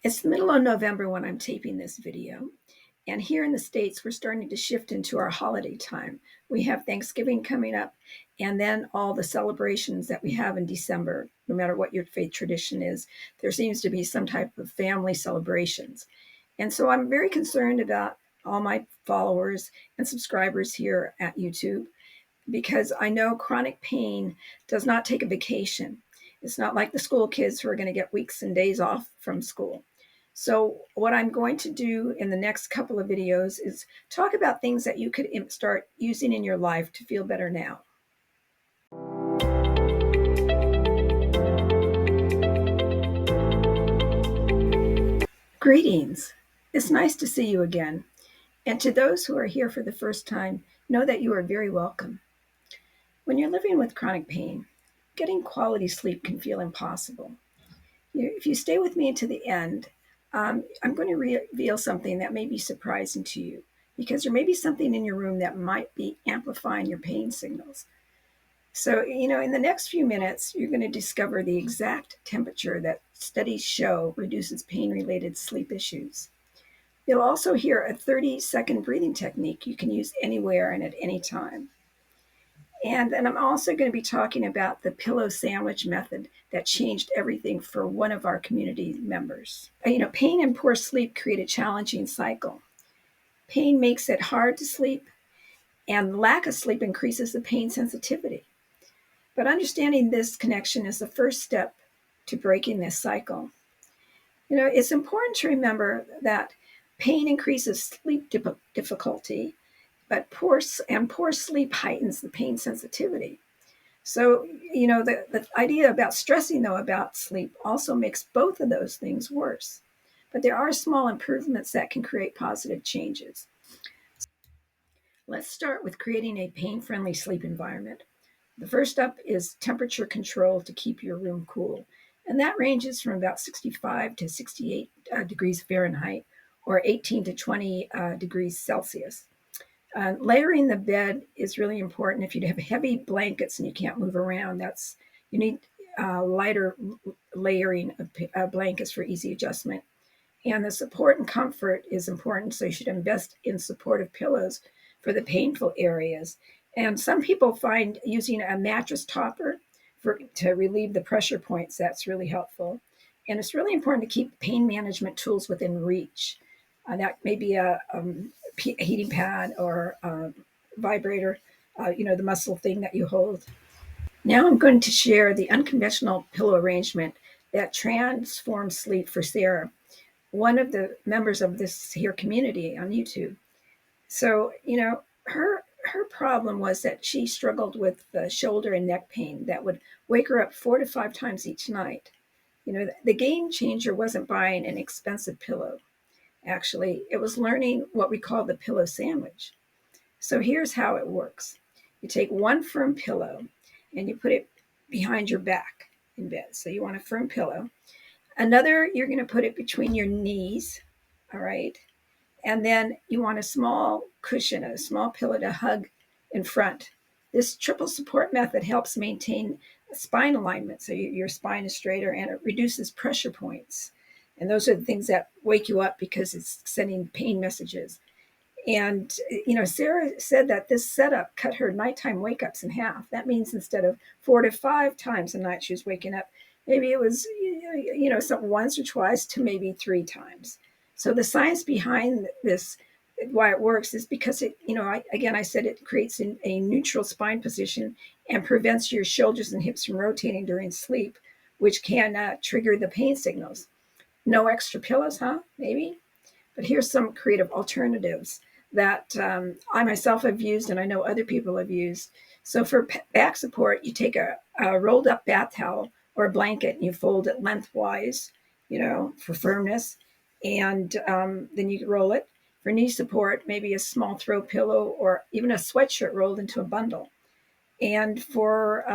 It's the middle of November when I'm taping this video. And here in the States, we're starting to shift into our holiday time. We have Thanksgiving coming up, and then all the celebrations that we have in December. No matter what your faith tradition is, there seems to be some type of family celebrations. And so I'm very concerned about all my followers and subscribers here at YouTube because I know chronic pain does not take a vacation. It's not like the school kids who are going to get weeks and days off from school. So what I'm going to do in the next couple of videos is talk about things that you could start using in your life to feel better now. Greetings. It's nice to see you again. And to those who are here for the first time, know that you are very welcome. When you're living with chronic pain, getting quality sleep can feel impossible. If you stay with me to the end, I'm going to reveal something that may be surprising to you because there may be something in your room that might be amplifying your pain signals. So, in the next few minutes, you're going to discover the exact temperature that studies show reduces pain-related sleep issues. You'll also hear a 30-second breathing technique you can use anywhere and at any time. And then I'm also going to be talking about the pillow sandwich method that changed everything for one of our community members. Pain and poor sleep create a challenging cycle. Pain makes it hard to sleep, and lack of sleep increases the pain sensitivity. But understanding this connection is the first step to breaking this cycle. It's important to remember that pain increases sleep difficulty, but poor sleep heightens the pain sensitivity. So, the idea about stressing, though, about sleep also makes both of those things worse. But there are small improvements that can create positive changes. Let's start with creating a pain-friendly sleep environment. The first up is temperature control to keep your room cool. And that ranges from about 65 to 68 degrees Fahrenheit or 18 to 20 degrees Celsius. Layering the bed is really important. If you have heavy blankets and you can't move around, you need lighter layering of blankets for easy adjustment. And the support and comfort is important, so you should invest in supportive pillows for the painful areas. And some people find using a mattress topper to relieve the pressure points, that's really helpful. And it's really important to keep pain management tools within reach. That may be a heating pad or a vibrator, the muscle thing that you hold. Now I'm going to share the unconventional pillow arrangement that transforms sleep for Sarah, one of the members of this here community on YouTube. So, her problem was that she struggled with the shoulder and neck pain that would wake her up 4 to 5 times each night. The game changer wasn't buying an expensive pillow. Actually, it was learning what we call the pillow sandwich. So here's how it works. You take one firm pillow and you put it behind your back in bed. So you want a firm pillow. Another, you're going to put it between your knees, all right? And then you want a small cushion, a small pillow to hug in front. This triple support method helps maintain spine alignment, so your spine is straighter, and it reduces pressure points. And those are the things that wake you up because it's sending pain messages. And, Sarah said that this setup cut her nighttime wake-ups in half. That means instead of 4 to 5 times a night she was waking up, maybe it was, once or twice to maybe 3 times. So the science behind this, why it works, is because I said it creates a neutral spine position and prevents your shoulders and hips from rotating during sleep, which can trigger the pain signals. No extra pillows, huh? Maybe? But here's some creative alternatives that I myself have used and I know other people have used. So for back support, you take a rolled up bath towel or a blanket and you fold it lengthwise, for firmness. And then you roll it. For knee support, maybe a small throw pillow or even a sweatshirt rolled into a bundle. And for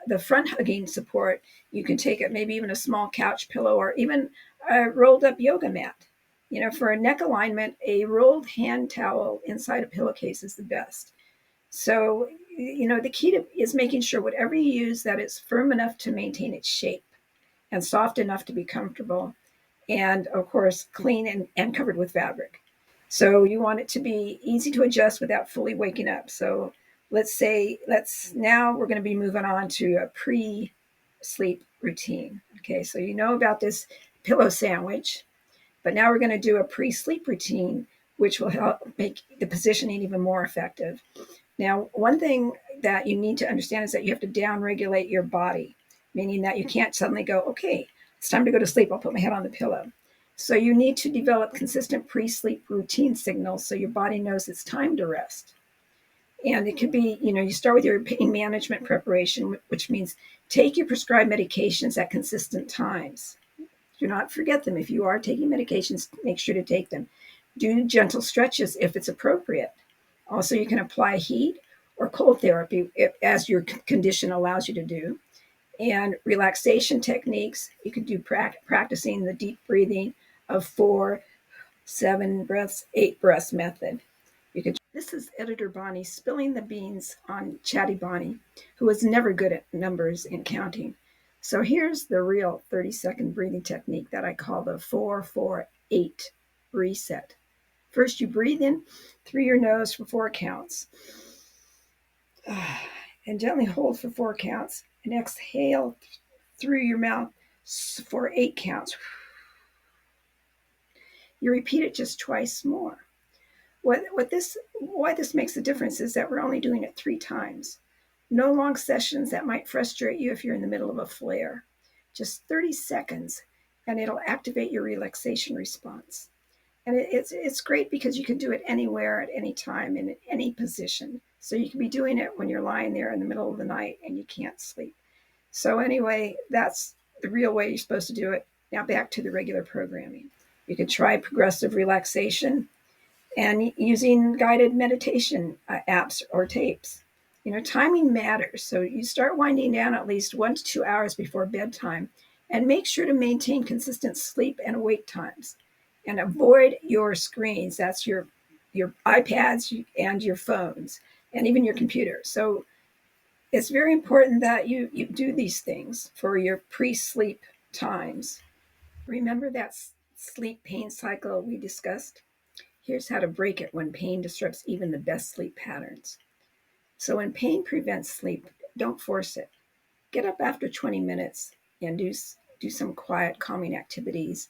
the front hugging support, you can take it, maybe even a small couch pillow or even a rolled up yoga mat. For a neck alignment, a rolled hand towel inside a pillowcase is the best. So, the key is making sure whatever you use that it's firm enough to maintain its shape and soft enough to be comfortable. and of course, clean and covered with fabric. So you want it to be easy to adjust without fully waking up. So let's now we're going to be moving on to a pre-sleep routine. Okay, so you know about this pillow sandwich, but now we're going to do a pre-sleep routine, which will help make the positioning even more effective. Now, one thing that you need to understand is that you have to down-regulate your body, meaning that you can't suddenly go, okay, it's time to go to sleep. I'll put my head on the pillow. So you need to develop consistent pre-sleep routine signals so your body knows it's time to rest. And it could be, you start with your pain management preparation, which means take your prescribed medications at consistent times. Do not forget them. If you are taking medications, make sure to take them. Do gentle stretches if it's appropriate. Also, you can apply heat or cold therapy as your condition allows you to do. And relaxation techniques, you could do practicing the deep breathing of 4, 7 breaths, 8 breaths method. You could. This is Editor Bonnie spilling the beans on Chatty Bonnie, who was never good at numbers and counting. So here's the real 30-second breathing technique that I call the 4-4-8 reset. First, you breathe in through your nose for 4 counts. And gently hold for 4 counts. And exhale through your mouth for 8 counts. You repeat it just twice more. Why this makes a difference is that we're only doing it 3 times. No long sessions that might frustrate you if you're in the middle of a flare. Just 30 seconds, and it'll activate your relaxation response. And it's great because you can do it anywhere at any time in any position. So you can be doing it when you're lying there in the middle of the night and you can't sleep. So anyway, that's the real way you're supposed to do it. Now back to the regular programming. You could try progressive relaxation and using guided meditation apps or tapes. Timing matters. So you start winding down at least 1 to 2 hours before bedtime and make sure to maintain consistent sleep and awake times and avoid your screens. That's your iPads and your phones and even your computer. So it's very important that you do these things for your pre-sleep times. Remember that sleep pain cycle we discussed? Here's how to break it when pain disrupts even the best sleep patterns. So when pain prevents sleep, don't force it. Get up after 20 minutes and do some quiet, calming activities,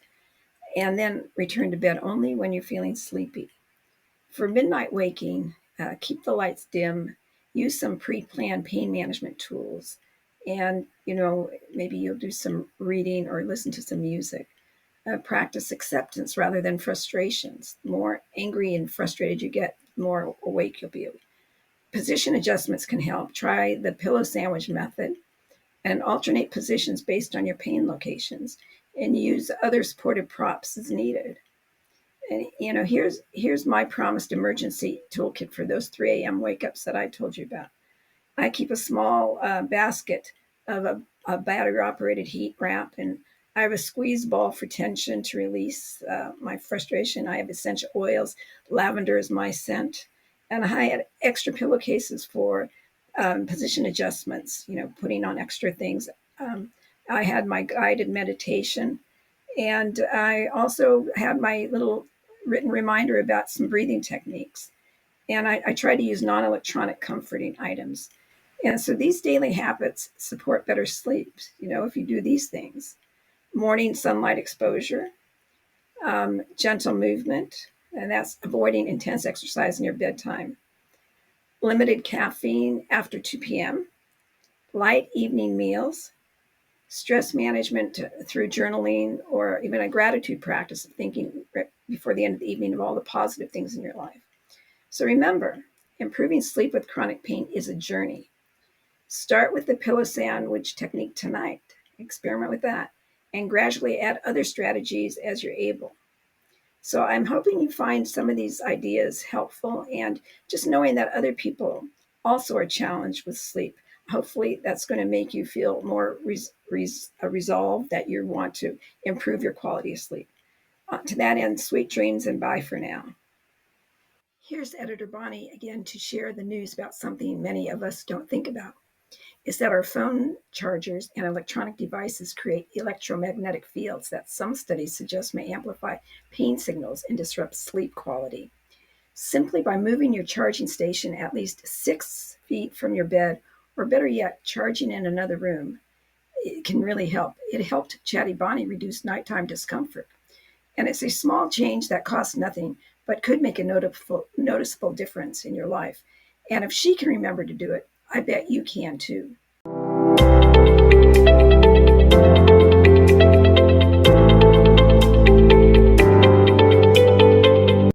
and then return to bed only when you're feeling sleepy. For midnight waking, keep the lights dim, use some pre-planned pain management tools, and maybe you'll do some reading or listen to some music. Practice acceptance rather than frustrations. The more angry and frustrated you get, the more awake you'll be. Position adjustments can help. Try the pillow sandwich method and alternate positions based on your pain locations and use other supportive props as needed. And here's my promised emergency toolkit for those 3 a.m. wake ups that I told you about. I keep a small basket of a battery operated heat wrap, and I have a squeeze ball for tension to release my frustration. I have essential oils. Lavender is my scent. And I had extra pillowcases for position adjustments, putting on extra things. I had my guided meditation. And I also had my little written reminder about some breathing techniques. And I try to use non-electronic comforting items. And so these daily habits support better sleep, if you do these things. Morning sunlight exposure, gentle movement, and that's avoiding intense exercise in your bedtime. Limited caffeine after 2 p.m., light evening meals, stress management through journaling, or even a gratitude practice of thinking before the end of the evening of all the positive things in your life. So remember, improving sleep with chronic pain is a journey. Start with the pillow sandwich technique tonight. Experiment with that and gradually add other strategies as you're able. So I'm hoping you find some of these ideas helpful, and just knowing that other people also are challenged with sleep. Hopefully that's going to make you feel more resolved that you want to improve your quality of sleep. To that end, sweet dreams and bye for now. Here's Editor Bonnie again to share the news about something many of us don't think about. is that our phone chargers and electronic devices create electromagnetic fields that some studies suggest may amplify pain signals and disrupt sleep quality. Simply by moving your charging station at least 6 feet from your bed, or better yet, charging in another room, it can really help. It helped Chatty Bonnie reduce nighttime discomfort. And it's a small change that costs nothing, but could make a noticeable difference in your life. And if she can remember to do it, I bet you can too.